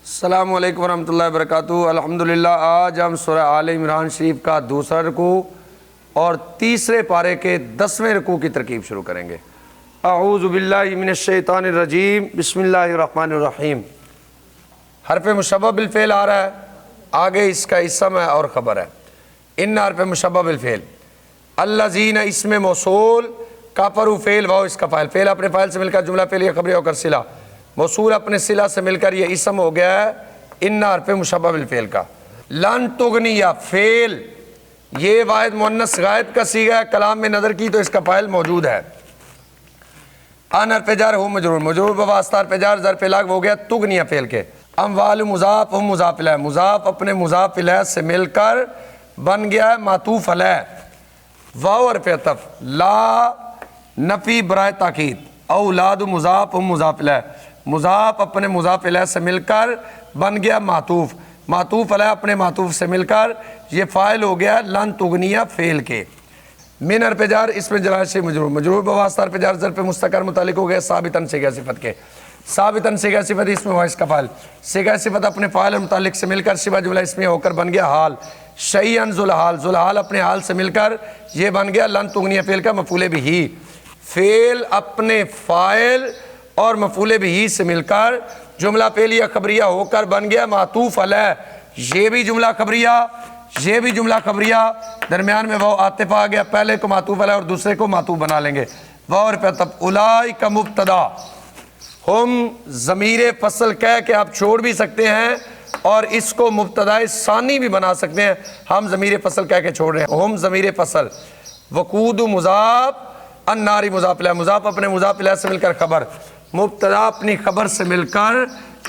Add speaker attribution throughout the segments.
Speaker 1: السلام علیکم ورحمۃ اللہ وبرکاتہ۔ الحمدللہ آج ہم سورہ آل عمران شریف کا دوسرا رکوع اور تیسرے پارے کے 10ویں رکوع کی ترکیب شروع کریں گے۔ اعوذ باللہ من الشیطان الرجیم، بسم اللہ الرحمن الرحیم۔ حرف مشبہ بالفعل آ رہا ہے، آگے اس کا اسم ہے اور خبر ہے۔ ان حرف مشبہ بالفعل، الذین اسم موصول، کفروا فعل، واو اس کا فاعل، فعل اپنے فاعل سے مل کر جملہ فعلیہ خبریہ ہو کر صلہ، موصول اپنے صلہ سے مل کر یہ اسم ہو گیا ہے ان حرف مشبہ بالفعل کا۔ لن تغنیہ فعل، یہ واحد مؤنث غائب کا صیغہ ہے، کلام میں نظر کی تو اس کا فاعل موجود ہے۔ ان حرف جر ہو مجرور، مجرور بواسطہ حرف جر ظرف لغو ہو گیا تغنیہ فعل کے۔ اموال مضاف ہم مضاف الیہ، مضاف اپنے مضاف الیہ سے مل کر بن گیا ہے معطوف علیہ۔ واو حرف عطف، لا نفی برائے تاکید، اولاد مضاف ہم مضاف الیہ، مضاف اپنے مضاف الیہ سے مل کر بن گیا معطوف، معطوف علیہ اپنے معطوف سے مل کر یہ فاعل ہو گیا لن تغنیہ فعل کے۔ من حرف جر اس میں جلالت سے مجرور، مجرور بواسطہ حرف جر ظرف مستقر متعلق ہو گیا ثابتاً صیغہ صفت کے۔ ثابتاً صیغہ صفت اس میں اس کا فاعل، صیغہ صفت اپنے فاعل اور متعلق سے مل کر شبہ جملہ اسمیہ ہو کر بن گیا حال، شیئن ذوالحال، ذوالحال اپنے حال سے مل کر یہ بن گیا لن تغنیہ فعل کا مفعول بہ۔ فعل اپنے فاعل اور مفعول بہ سے مل کر جملہ فعلیہ خبریہ ہو کر بن گیا معطوف علیہ، یہ بھی جملہ خبریہ، یہ بھی جملہ خبریہ، درمیان میں وہ عاطفہ آ گیا، پہلے کو معطوف علیہ اور دوسرے کو معطوف بنا لیں گے۔ اور پہ تب اولئک مبتدا، ہم ضمیر فصل کہہ کے آپ چھوڑ بھی سکتے ہیں اور اس کو مبتدا ثانی بھی بنا سکتے ہیں، ہم ضمیر فصل کہہ کے چھوڑ رہے ہیں، ہم ضمیر فصل، وقود مضاف، النار مضاف الیہ، مضاف اپنے مضاف الیہ سے مل کر خبر، مبتدا اپنی خبر سے مل کر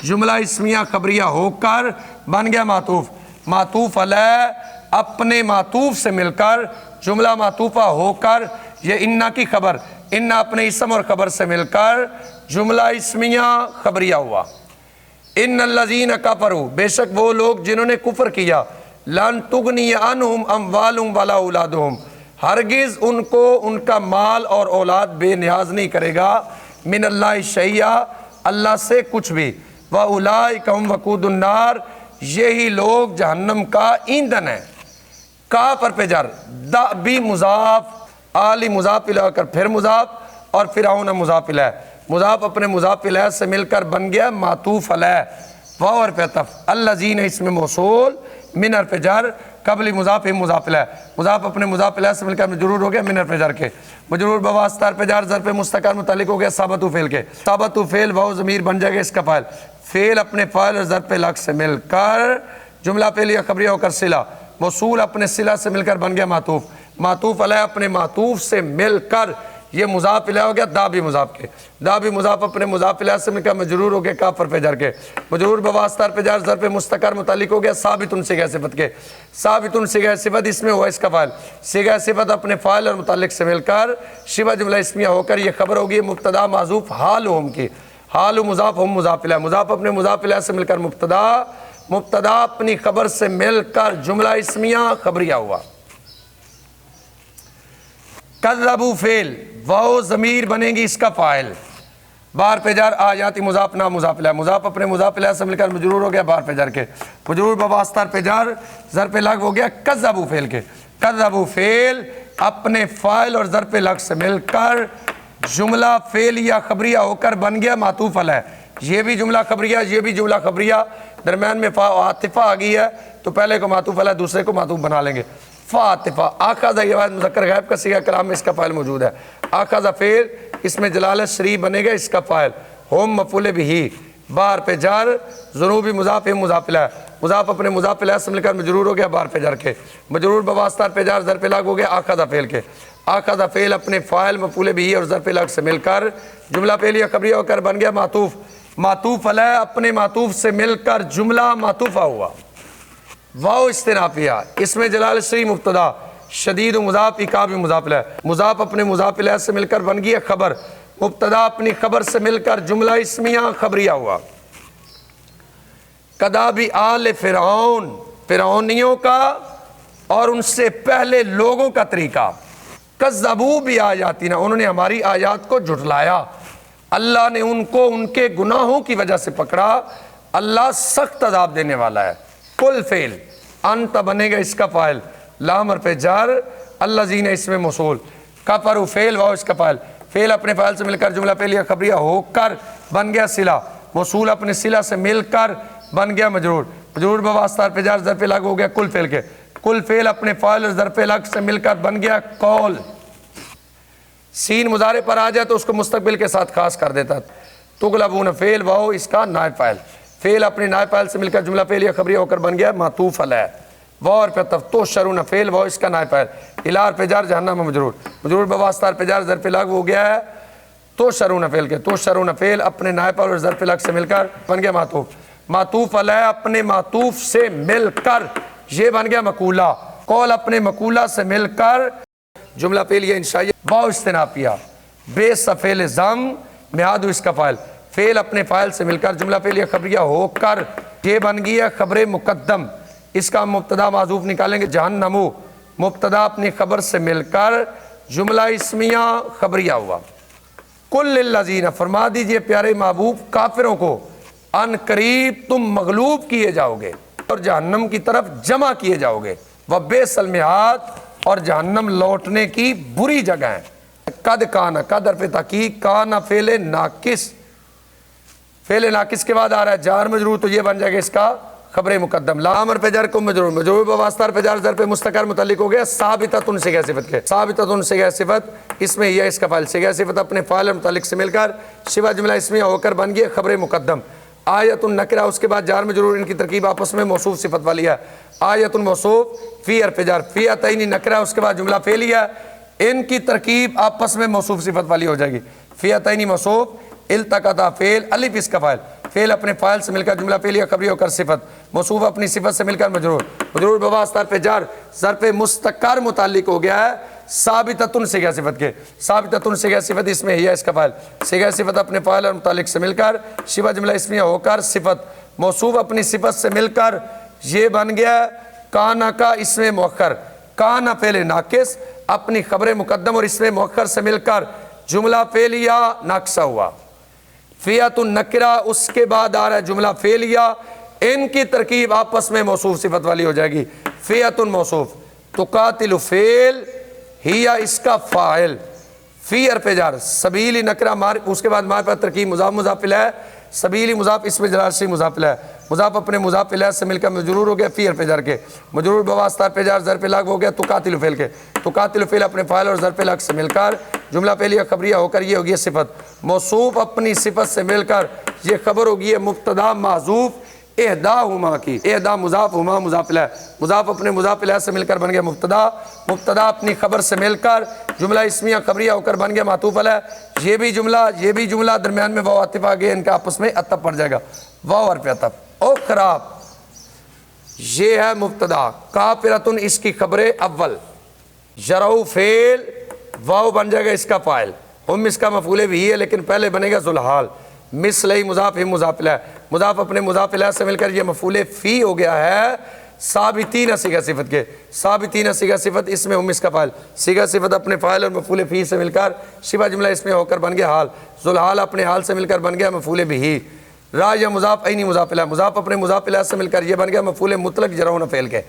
Speaker 1: جملہ اسمیہ خبریہ ہو کر بن گیا معطوف، معطوف علیہ اپنے معطوف سے مل کر جملہ معطوفہ ہو کر یہ انا کی خبر، انا اپنے اسم اور خبر سے مل کر جملہ اسمیہ خبریہ ہوا۔ ان الذین کفروا، بے شک وہ لوگ جنہوں نے کفر کیا، لن تغنی عنہم اموالہم ولا اولادہم، ہرگز ان کو ان کا مال اور اولاد بے نیاز نہیں کرے گا، من اللہ شیئا، اللہ سے کچھ بھی، وَأُولَئِكَ هُمْ وَقُودُ النَّارِ، یہی لوگ جہنم کا ایندھن ہے۔ کاف حرف جر، دا بھی مضاف، آلی مضاف الیہ کر پھر مضاف اور فرعون مضاف الیہ، مضاف اپنے مضاف الیہ سے مل کر بن گیا معطوف علیہ۔ واو حرف عطف، الذین اسم موصول، من حرف جر قبل مضاف مضاف الیہ، مضاف اپنے مضاف الیہ سے مل کر مجرور ہو گیا من حرف جر کے، مجرور بواسطہ حرف جر ظرف مستقر متعلق ہو گیا ثابت فعل کے، ثابت فعل واو ضمیر بن جائے گا اس کا فاعل، فعل اپنے فاعل اور ظرف لغو سے مل کر جملہ فعلیہ خبریہ ہو کر صلہ، موصول اپنے صلہ سے مل کر بن گیا معطوف، معطوف علیہ اپنے معطوف سے مل کر یہ مضاف الیہ ہو گیا دا بھی مضاف کے، دا بھی مضاف اپنے مضاف الیہ سے مل کر مجرور ہو گیا کاف حرف جر کے، مجرور بواسطہ حرف جر ظرف مستقر متعلق ہو گیا ثابت صیغہ صفت کے، ثابت صیغہ صفت اس میں ہوا اس کا فاعل، صیغہ صفت اپنے فاعل اور متعلق سے مل کر شبہ جملہ اسمیہ ہو کر یہ خبر ہوگی مبتدا معذوف حال ہم کی، حال مضاف ہم مضاف الیہ، مضاف اپنے مضاف الیہ سے مل کر مبتدا، مبتدا اپنی خبر سے مل کر جملہ اسمیہ خبریہ ہوا۔ کذبوا فعل، واو ضمیر بنے گی اس کا فاعل، بار پہ جر آیاتی مضاف نہ مضاف الیہ، مضاف اپنے مضاف الیہ سے مل کر مجرور ہو گیا بار پہ جر کے، مجرور بواسطہ پہ جر ظرف لغو ہو گیا کذبوا فعل کے، کذبوا فعل اپنے فاعل اور ظرف لغو سے مل کر جملہ فعلیہ خبریہ ہو کر بن گیا معطوف علیہ، یہ بھی جملہ خبریہ، یہ بھی جملہ خبریہ، درمیان میں فا عاطفہ آ گئی ہے تو پہلے کو معطوف علیہ دوسرے کو معطوف بنا لیں گے۔ فاطفہ، آخذ یہ واحد مذکر غائب کا صیغہ کلام میں اس کا فاعل موجود ہے، آخذ فعل اس میں جلالت شریف بنے گا اس کا فاعل، ہم مفعول بہ، بار پہ جر ذنوبی مضاف مضاف الیہ، مضاف اپنے مضاف الیہ سے مل کر مجرور ہو گیا بار پہ جر کے، مجرور بواسطہ پہ جر ظرف لغو ہو گیا آخذ فعل کے، آخذ فعل اپنے فاعل مفعول بہ اور ظرف لغو سے مل کر جملہ فعلیہ خبریہ ہو کر بن گیا معطوف، معطوف علیہ اپنے معطوف سے مل کر جملہ معطوفہ ہوا۔ واو استنافیہ، اس میں جلال شریف مبتدا، شدید مضاف عقاب مضاف الیہ، مضاف اپنے مضاف الیہ سے مل کر بن گئی خبر، مبتدا اپنی خبر سے مل کر جملہ اسمیہ خبریہ ہوا۔ کداب آل فرعون، فرعونیوں کا اور ان سے پہلے لوگوں کا طریقہ، کذبوا بآیاتنا، انہوں نے ہماری آیات کو جھٹلایا، اللہ نے ان کو ان کے گناہوں کی وجہ سے پکڑا، اللہ سخت عذاب دینے والا ہے۔ کل فعل انت بنے گا اس کا فاعل، لام حرف جر، الذین اس میں موصول، کفروا فعل واو اس کا فاعل، فعل اپنے فاعل سے مل کر جملہ فعلیہ خبریہ ہو کر بن گیا صلہ، موصول اپنے صلہ سے مل کر بن گیا مجرور، مجرور بواسطہ حرف جر ظرف لگ ہو گیا کل فعل کے، کل فعل اپنے فاعل اور ظرف لگ سے مل کر بن گیا قول۔ سین مضارع پر آ جائے تو اس کو مستقبل کے ساتھ خاص کر دیتا، تغلبون فعل واو اس کا نائب فاعل، فعل اپنے نائب فاعل سے مل کر جملہ فعلیہ خبریہ ہو کر بن گیا معطوف علیہ، واو حرف عطف، تحشرون فعل واو اس کا نائب فاعل، الی حرف جر جہنم مجرور، مجرور بواسطہ حرف جر ظرف لگ ہو گیا ہے تحشرون فعل کے، تحشرون فعل اپنے نائب فاعل اور ظرف لگ سے مل کر بن گیا معطوف، معطوف علیہ اپنے معطوف سے مل کر یہ بن گیا مقولہ، قول اپنے مقولہ سے مل کر جملہ فعلیہ انشائیہ واو استنافیہ، بے فعل ضم میعاد اس کا فاعل، فعل اپنے فاعل سے مل کر جملہ فعلیہ خبریہ ہو کر یہ بن گیا خبر مقدم، اس کا مبتدا معذوف نکالیں گے جہنمو، مبتدا اپنی خبر سے مل کر جملہ اسمیہ خبریہ ہوا۔ کل للذین فرما دیجئے پیارے محبوب کافروں کو، ان قریب تم مغلوب کیے جاؤ گے اور جہنم کی طرف جمع کیے جاؤ گے، وبئس المہاد اور جہنم لوٹنے کی بری جگہ ہے۔ قد کانا، قد حرف تحقیق، کانا فعل ناقص، فعل ناقص کے بعد آ رہا ہے جار مجرور تو یہ بن جائے گا اس کا خبر مقدم، لام حرف جر کو مجرور، مجرور بواسطہ حرف جر ظرف مستقر متعلق ہو گیا ثابتۃ صیغہ صفت کے، ثابتۃ صیغہ صفت اس میں یہ اس کا فاعل، صیغہ صفت اپنے فاعل اور متعلق سے مل کر شبہ جملہ اسمیہ ہو کر بن گیا خبر مقدم، آیت نکرہ اس کے بعد جار مجرور، ان کی ترکیب آپس میں موصوف صفت والی ہے، آیت موصوف فی حرف جر، فی اتین نکرہ اس کے بعد جملہ فعلیہ، ان کی ترکیب آپس میں موصوف صفت والی ہو جائے گی، فی اتین موصوف، التقطا فعل، الف اس کا فاعل، فعل اپنے فاعل سے مل کر جملہ فعلیہ خبری ہو کر صفت، موصوف اپنی صفت سے مل کر مجرور، مجرور بواسطہ حرف جر ظرف مستقر متعلق ہو گیا ہے ثابتۃ صیغہ صفت کے، ثابتۃ صیغہ صفت اس میں ہی ہے اس کا فاعل، صیغہ صفت اپنے فاعل اور متعلق سے مل کر شبہ جملہ اسمیہ ہو کر صفت، موصوف اپنی صفت سے مل کر یہ بن گیا کانا کا اسم مؤخر، کانا فعل ناقص اپنی خبر مقدم اور اسم مؤخر سے مل کر جملہ فعلیہ ناقصہ ہوا، فیۃ النکرہ اس کے بعد آ رہا ہے جملہ فعلیہ، ان کی ترکیب آپس میں موصوف صفت والی ہو جائے گی، فیۃ موصوف، تقاتل فعل ہی اس کا فاعل، فی حرف جر، سبیلی نکرہ اس کے بعد معرفت ترکیب مضاف مضاف الیہ، سبیلی مضاف اسم جلال سے مضاف الیہ، مضاف اپنے مضاف الیہ سے مل کر مجرور ہو گیا فی حرف جر کے، مجرور بواسطہ حرف جر ظرف لگ ہو گیا تقاتل فعل کے، تقاتل فعل اپنے فاعل اور ظرف لگ سے مل کر جملہ فعلیہ خبریہ ہو کر یہ ہوگی صفت، موصوف اپنی صفت سے مل کر یہ خبر ہوگی مبتدا محذوف احداہما کی، احدا مضاف ہما مضاف الیہ، مضاف اپنے مضاف الیہ سے مل کر بن گیا مبتدا، مبتدا اپنی خبر سے مل کر جملہ اسمیہ خبریہ ہو کر بن گیا معطوف علیہ، یہ بھی جملہ درمیان میں واو عطف آ گیا، ان کے آپس میں عطف پڑ جائے گا، واو حرف عطف، او خراب یہ ہے مبتدا، کافرتن اس کی خبر اول، یرو فعل واو بن جائے گا اس کا فاعل، ہم اس کا مفعول بھی ہے لیکن پہلے بنے گا ذوالحال، مثلی مضاف ہم مضاف الیہ، مضاف اپنے مضاف الیہ سے مل کر یہ مفعول فی ہو گیا ہے ثابتین صیغہ صفت کے، ثابتین صیغہ صفت اس میں ہم اس کا فاعل، صیغہ صفت اپنے فاعل اور مفعول فی سے مل کر شبہ جملہ اس میں ہو کر بن گیا حال، ذوالحال اپنے حال سے مل کر بن گیا مفعول بھی، را یا مضاف عینی مضاف الیہ، مضاف اپنے مضاف الیہ سے مل کر یہ بن گیا مفعول مطلق یرون فعل کے،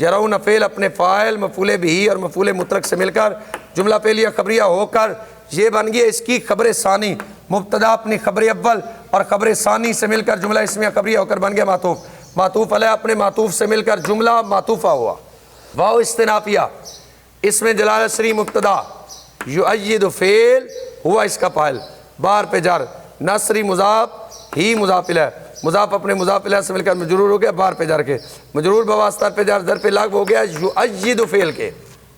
Speaker 1: یرون فعل اپنے فاعل مفعول بھی اور مفعول مطلق سے مل کر جملہ فعلیہ خبریہ ہو کر یہ بن گیا اس کی خبر ثانی، مبتدا اپنی خبر اول اور خبر ثانی سے مل کر جملہ اسمیہ خبریہ ہو کر بن گیا معطوف، معطوف علیہ اپنے معطوف سے مل کر جملہ معطوفہ ہوا، واو استنافیہ اس میں جلالہ شریف مبتدا، یؤید فعل ہوا اس کا فاعل، بار پہ جر، نصری مضاف ہی مضاف الیہ، مضاف اپنے مضاف الیہ سے مل کر مجرور ہو گیا بار پہ جر کے، مجرور بواسطہ پہ جر ظرف لغو ہو گیا یؤید فعل کے،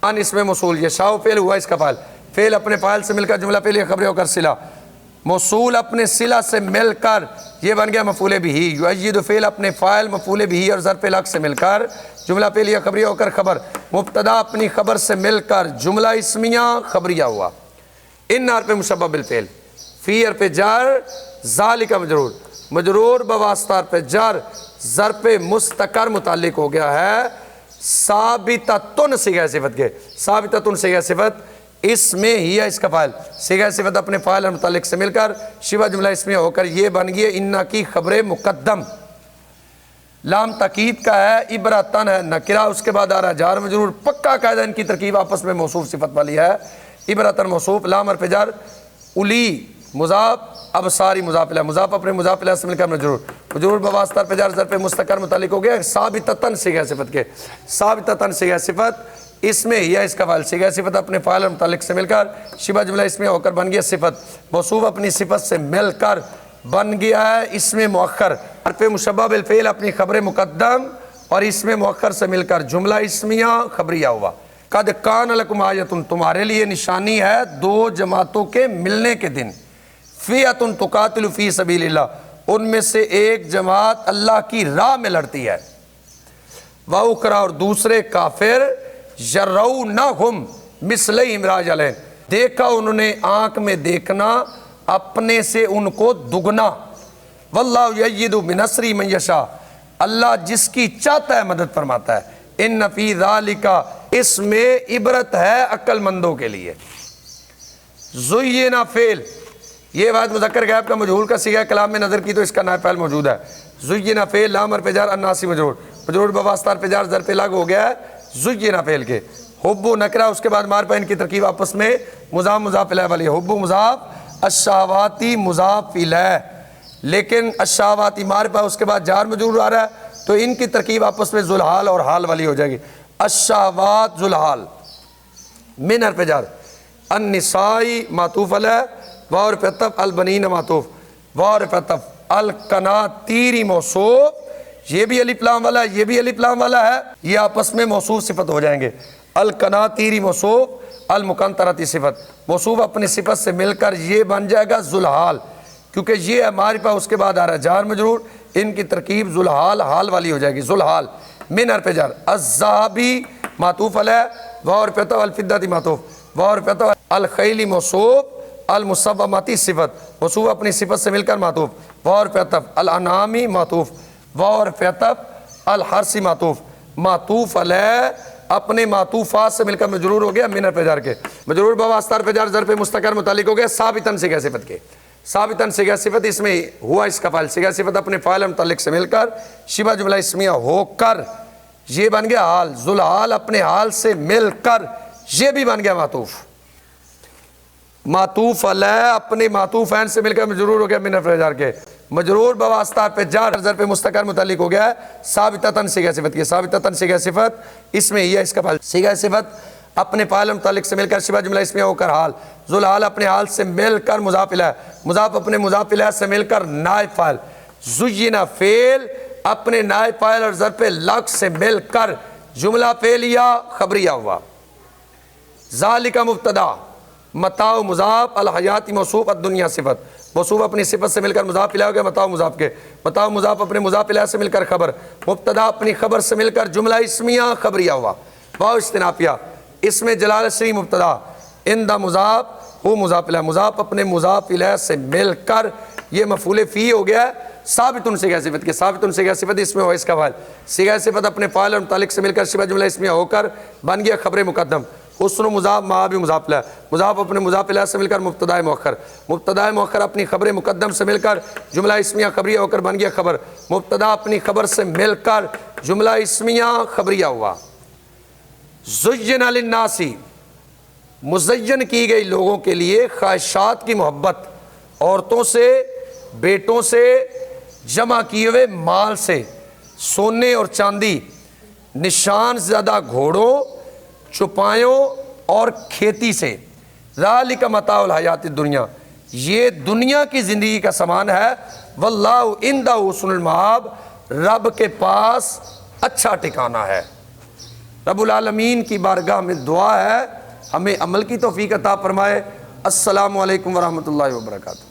Speaker 1: ان اس میں موصول، یہ شاء فعل ہوا اس کا فاعل، فعل اپنے فاعل سے مل کر جملہ فعلیہ خبریہ ہو کر صلہ، موصول اپنے صلہ سے مل کر یہ بن گیا مفعول بھی، یؤید فعل اپنے فاعل مفعول بھی اور ظرف لغو سے مل کر جملہ فعلیہ خبریہ ہو کر خبر، مبتدا اپنی خبر سے مل کر جملہ اسمیہ خبریہ ہوا، ان حرف مشبہ بالفعل، فی حرف جر ذالک مجرور، مجرور بواسطہ حرف جر ظرف مستقر متعلق ہو گیا ہے ثابتۃ صیغہ صفت کے، ثابتۃ صیغہ صفت اس میں ہی ہے اس کا فاعل، صیغہ صفت اپنے فاعل اور متعلق سے مل کر شبہ جملہ اسمیہ ہو کر یہ بن گئی انا کی خبر مقدم، لام تاکید کا ہے، عبرتن ہے نکرہ، اس کے بعد آ رہا ہے جار مجرور، پکا قاعدہ ان کی ترکیب آپس میں موصوف صفت والی ہے، عبرتن موصوف، لام حرف جر، الی مضاف، ابصاری مضاف الیہ، مضاف اپنے مضاف الیہ سے مل کر مجرور، مجرور بواسطہ حرف جر ظرف مستقر متعلق ہو گیا ثابتتن صیغہ صفت کے، ثابتتن صیغہ صفت اس میں یا اس کا فاعل، صیغہ صفت اپنے فاعل اور متعلق سے مل کر شبہ جملہ اسمیہ ہو کر بن گیا صفت، موصوف اپنی صفت سے مل کر بن گیا ہے اس میں مؤخر، حرف مشبہ بالفعل اپنی خبر مقدم اور اس میں مؤخر سے مل کر جملہ اسمیہ خبریہ ہوا۔ قد کان لکم آیۃ، تمہارے لیے نشانی ہے دو جماعتوں کے ملنے کے دن، فئۃ تقاتل فی سبیل اللہ، ان میں سے ایک جماعت اللہ کی راہ میں لڑتی ہے، وَأُخْرَىٰ اور دوسرے کافر یرونہم مثلہم رجلین، دیکھا انہوں نے آنکھ میں دیکھنا اپنے سے ان کو دگنا، واللہ یؤید بنصرہ من یشاء، اللہ جس کی چاہتا ہے مدد فرماتا ہے، ان فی ذالک، اس میں عبرت ہے عقل مندوں کے لیے۔ زینا فعل، یہ بات مذکر غائب کا مجہول کا صیغہ کلام میں نظر کی تو اس کا نائب فاعل موجود ہے، زینا فعل لام حرف جر الناسی مجرور، مجرور بواسطہ حرف جر ظرف لغو ہو گیا ہے زینا فعل کے، حب و نکرہ اس کے بعد معرفہ ان کی ترکیب آپس میں مضاف مضاف الیہ والی ہے، حب و مضاف، الشہواتی مضاف الیہ، لیکن الشہواتی معرفہ اس کے بعد جار مجرور آ رہا ہے تو ان کی ترکیب آپس میں ذوالحال اور حال والی ہو جائے گی، الشہوات ذوالحال، من حرف جر، النسائی معطوف علیہ، واو حرف عطف، البنین معطوف، واو حرف عطف، القناطیر موصوف، یہ بھی الف لام والا ہے، یہ بھی الف لام والا ہے، یہ آپس میں موصوف صفت ہو جائیں گے، القناطیر موصوف، المقنطرۃ صفت، موصوف اپنی صفت سے مل کر یہ بن جائے گا ذوالحال، کیونکہ یہ معرفہ اس کے بعد آ رہا ہے جار مجرور، ان کی ترکیب ذوالحال حال والی ہو جائے گی، ذوالحال، من حرف جر، الذهبی معطوف علیہ، واو حرف عطف، الفضۃ معطوف، واو حرف عطف، الخیل موصوف، المصومۃ صفت، موصوف اپنی صفت سے مل کر معطوف، واو حرف عطف، الانعام معطوف، واو حرف عطف، الحرث معطوف، معطوف علیہ اپنے معطوفات سے مل کر مجرور ہو گیا من حرف جر کے، مجرور بواسطہ حرف جر ظرف مستقر متعلق ہو گیا ثابتاً صیغہ صفت کے، ثابتاً صیغہ صفت اس میں ہوا اس کا فاعل، صیغہ صفت اپنے فاعل اور متعلق سے مل کر شبہ جملہ اسمیہ ہو کر یہ بن گیا حال، ذوالحال اپنے حال سے مل کر یہ بھی بن گیا معطوف، معطوف علیہ اپنے معطوف عین سے مل کر مجرور ہو گیا من حرف جر کے، مجرور بواسطہ حرف جر ظرف مستقر متعلق ہو گیا ہے ثابتاً صیغہ صفت کے، ثابتاً صیغہ صفت اس میں یہ اس کا فاعل، صیغہ صفت اپنے فاعل اور متعلق سے مل کر شبہ جملہ اسمیہ ہو کر حال، ذوالحال اپنے حال سے مل کر مضاف الیہ، مضاف اپنے مضاف الیہ سے مل کر نائب فاعل، زینا فعل اپنے نائب فاعل اور ظرف لغو سے مل کر جملہ فعلیہ خبریہ ہوا، ذالک مبتدا، متاع مضاف، الحیات موصوف، الدنیا صفت، موصوف اپنی صفت سے مل کر مضاف الیہ ہو گیا متاع مضاف کے، متاع مضاف اپنے مضاف الیہ سے مل کر خبر، مبتدا اپنی خبر سے مل کر جملہ اسمیہ خبریہ ہوا، واو استنافیہ، اس میں جلالہ شریف مبتدا، عند مضاف ہو مضاف الیہ، مضاف اپنے مضاف الیہ سے مل کر یہ مفعول فی ہو گیا ہے ثابتٌ صیغہ صفت کے، ثابتٌ صیغہ صفت اس میں ہو اس کا فاعل، صیغہ صفت اپنے فاعل اور متعلق سے مل کر شبہ جملہ اسمیہ ہو کر بن گیا خبر مقدم، حسن مضاف مع بھی مضاف الیہ، مضاف اپنے مضاف الیہ سے مل کر مبتدا مؤخر، مبتدا مؤخر اپنی خبر مقدم سے مل کر جملہ اسمیہ خبریہ ہو کر بن گیا خبر، مبتدا اپنی خبر سے مل کر جملہ اسمیہ خبریہ ہوا، زین للناس، مزین کی گئی لوگوں کے لیے خواہشات کی محبت، عورتوں سے، بیٹوں سے، جمع کیے ہوئے مال سے، سونے اور چاندی، نشان زدہ گھوڑوں، چپایوں اور کھیتی سے، ذالک متاع الحیات الدنیا، یہ دنیا کی زندگی کا سامان ہے، واللہ عندہ حسن المآب، رب کے پاس اچھا ٹھکانہ ہے۔ رب العالمین کی بارگاہ میں دعا ہے ہمیں عمل کی توفیق عطا فرمائے۔ السلام علیکم ورحمۃ اللہ وبرکاتہ۔